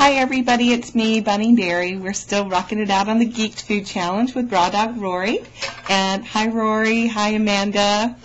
Hi everybody, it's me, Bunny Berry. We're still rocking it out on the Geeked Food Challenge with Raw Dog Rory. And hi Rory, hi Amanda.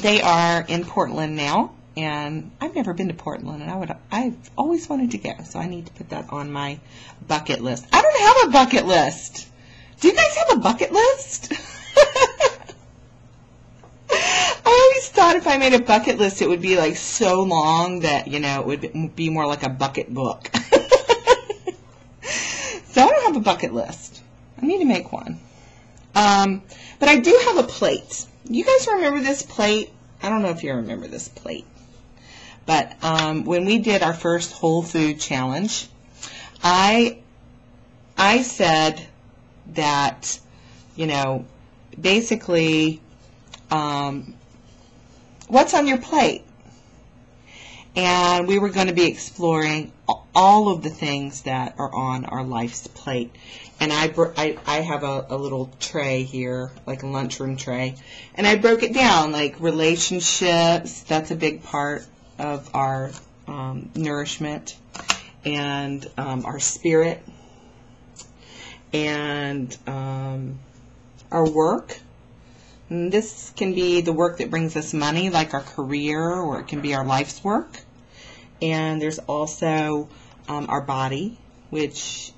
They are in Portland now, and I've never been to Portland, and I've always wanted to go, so I need to put that on my bucket list. I don't have a bucket list. Do you guys have a bucket list? I always thought if I made a bucket list, it would be like so long that, you know, it would be more like a bucket book. So I don't have a bucket list. I need to make one. But I do have a plate. You guys remember this plate? I don't know if you remember this plate. But when we did our first whole food challenge, I said that, you know, basically, what's on your plate? And we were going to be exploring all of the things that are on our life's plate. And I have a little tray here, like a lunchroom tray. And I broke it down, like relationships, that's a big part of our nourishment, and our spirit, and our work. And this can be the work that brings us money, like our career, or it can be our life's work. And there's also our body, which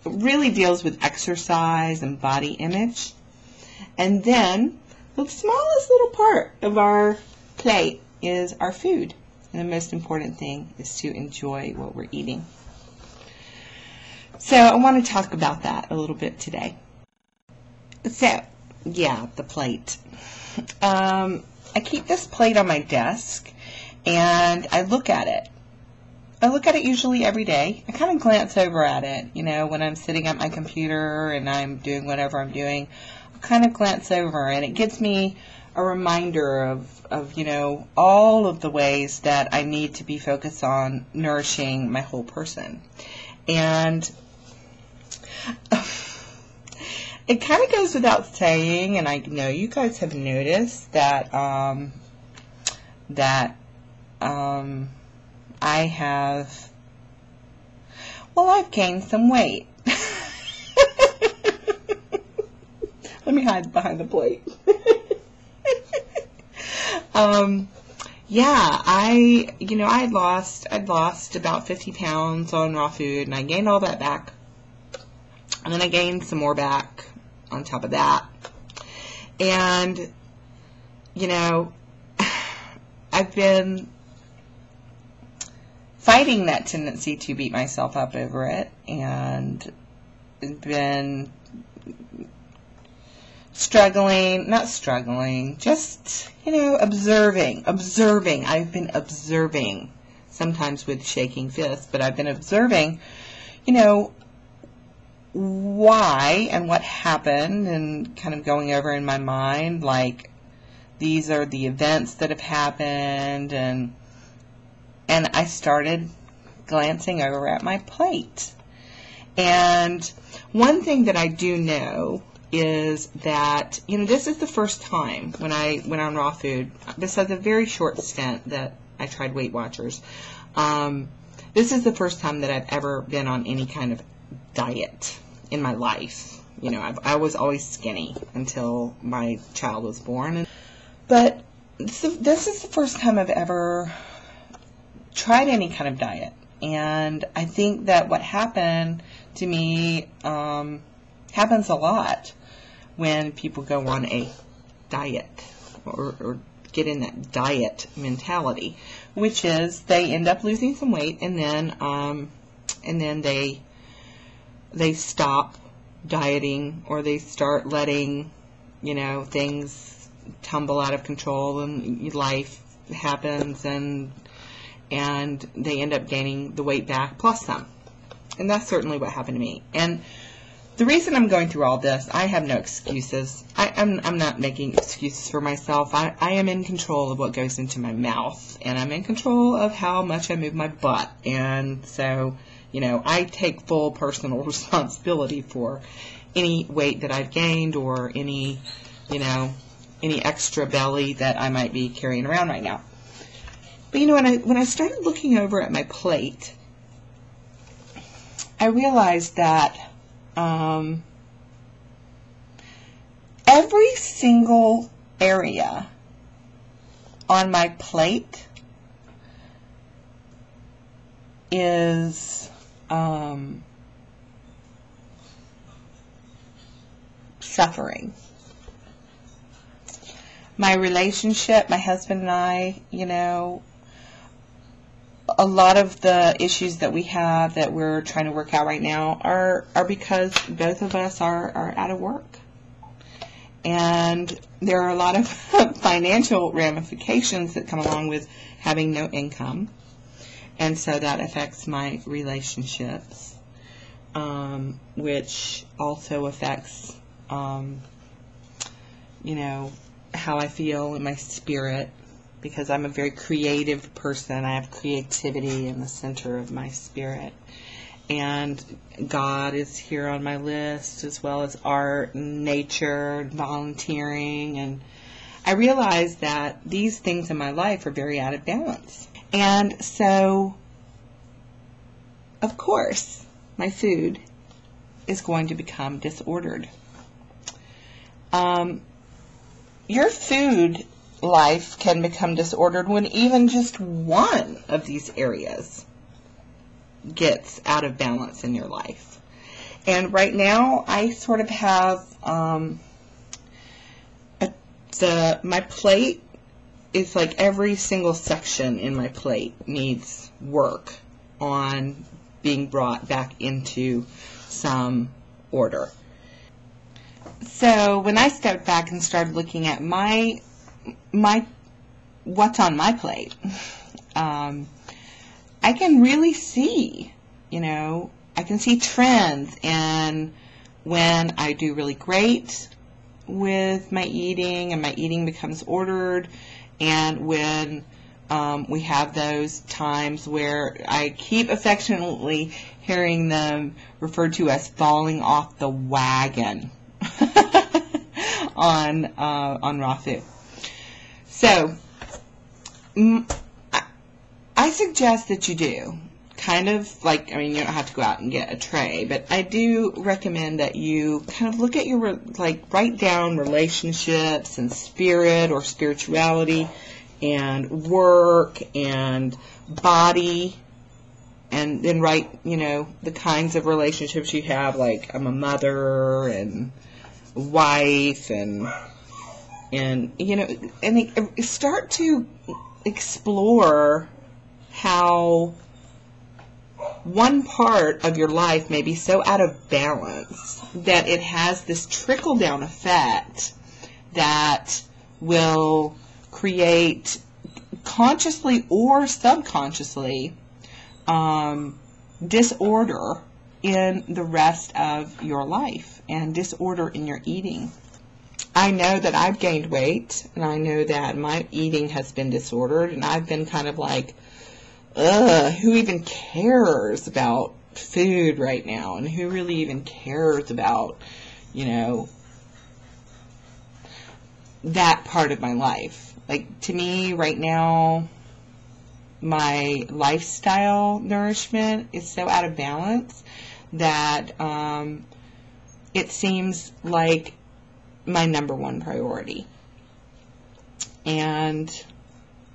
really deals with exercise and body image. And then the smallest little part of our plate is our food. And the most important thing is to enjoy what we're eating. So I want to talk about that a little bit today. So, yeah, the plate. I keep this plate on my desk, and I look at it. I look at it usually every day. I kind of glance over at it, you know, when I'm sitting at my computer and I'm doing whatever I'm doing. I'll kind of glance over, and it gives me a reminder of, you know, all of the ways that I need to be focused on nourishing my whole person. And it kind of goes without saying, and I know you guys have noticed that I've gained some weight. Let me hide behind the plate. Yeah, I'd lost about 50 pounds on raw food, and I gained all that back. And then I gained some more back on top of that. And, you know, I've been fighting that tendency to beat myself up over it, and been just, you know, observing. I've been observing, sometimes with shaking fists, but I've been observing, you know, why and what happened, and kind of going over in my mind, like, these are the events that have happened, and I started glancing over at my plate. And one thing that I do know is that, you know, this is the first time when I went on raw food, besides a very short stint that I tried Weight Watchers, this is the first time that I've ever been on any kind of diet in my life. You know, I was always skinny until my child was born. But this is the first time I've ever tried any kind of diet. And I think that what happened to me happens a lot when people go on a diet, or get in that diet mentality, which is they end up losing some weight, and then they stop dieting, or they start letting, you know, things tumble out of control, and life happens, and they end up gaining the weight back plus some. And that's certainly what happened to me. And the reason I'm going through all this, I have no excuses. I'm not making excuses for myself. I am in control of what goes into my mouth, and I'm in control of how much I move my butt. And so, you know, I take full personal responsibility for any weight that I've gained, or any, you know, any extra belly that I might be carrying around right now. But, you know, when I started looking over at my plate, I realized that every single area on my plate is suffering. My relationship, my husband and I, a lot of the issues that we have that we're trying to work out right now are because both of us are out of work. And there are a lot of financial ramifications that come along with having no income. And so that affects my relationships, which also affects, how I feel in my spirit, because I'm a very creative person. I have creativity in the center of my spirit. And God is here on my list, as well as art and nature and volunteering. And I realized that these things in my life are very out of balance. And so, of course, my food is going to become disordered. Your food life can become disordered when even just one of these areas gets out of balance in your life. And right now, I sort of have my plate is like every single section in my plate needs work on being brought back into some order. So when I stepped back and started looking at my what's on my plate, I can really see, I can see trends in when I do really great with my eating and my eating becomes ordered, and when we have those times where I keep affectionately hearing them referred to as falling off the wagon on raw food. So I suggest that you do kind of like, you don't have to go out and get a tray, but I do recommend that you kind of look at your, write down relationships and spirit or spirituality and work and body, and then write, the kinds of relationships you have, like I'm a mother and a wife and start to explore how one part of your life may be so out of balance that it has this trickle-down effect that will create, consciously or subconsciously, disorder in the rest of your life and disorder in your eating. I know that I've gained weight, and I know that my eating has been disordered, and I've been kind of like, who even cares about food right now? And who really even cares about, that part of my life? Like, to me, right now, my lifestyle nourishment is so out of balance that it seems like my number one priority. And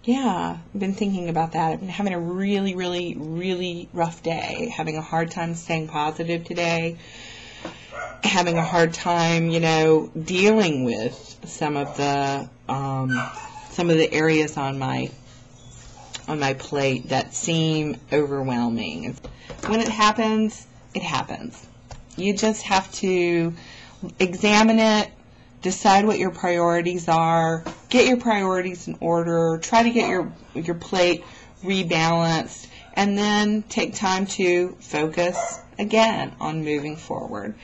yeah, I've been thinking about that. I've been having a really, really, really rough day, having a hard time staying positive today, having a hard time, dealing with some of the areas on my plate that seem overwhelming. When it happens, it happens. You just have to examine it, decide what your priorities are, get your priorities in order, try to get your plate rebalanced, and then take time to focus again on moving forward.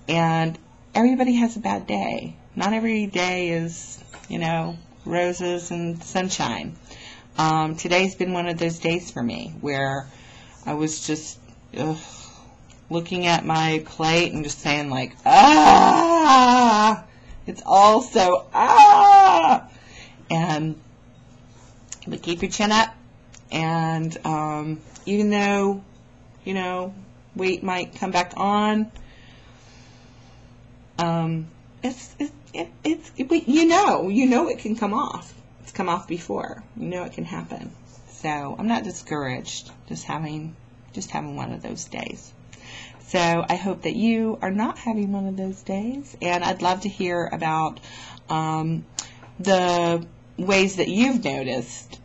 And everybody has a bad day. Not every day is, roses and sunshine. Today's been one of those days for me where I was just looking at my plate and just saying like, it's all so, but keep your chin up, and even though, weight might come back on. You know it can come off. It's come off before. You know it can happen. So I'm not discouraged. Just having one of those days. So I hope that you are not having one of those days, and I'd love to hear about the ways that you've noticed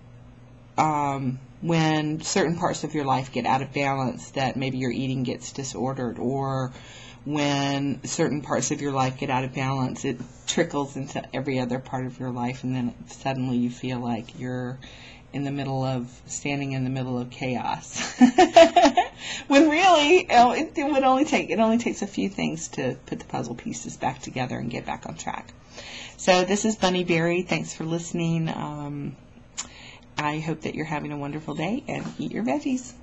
when certain parts of your life get out of balance, that maybe your eating gets disordered, or when certain parts of your life get out of balance, it trickles into every other part of your life, and then suddenly you feel like you're standing in the middle of chaos. When really, it only takes a few things to put the puzzle pieces back together and get back on track. So this is Bunny Berry. Thanks for listening. I hope that you're having a wonderful day, and eat your veggies.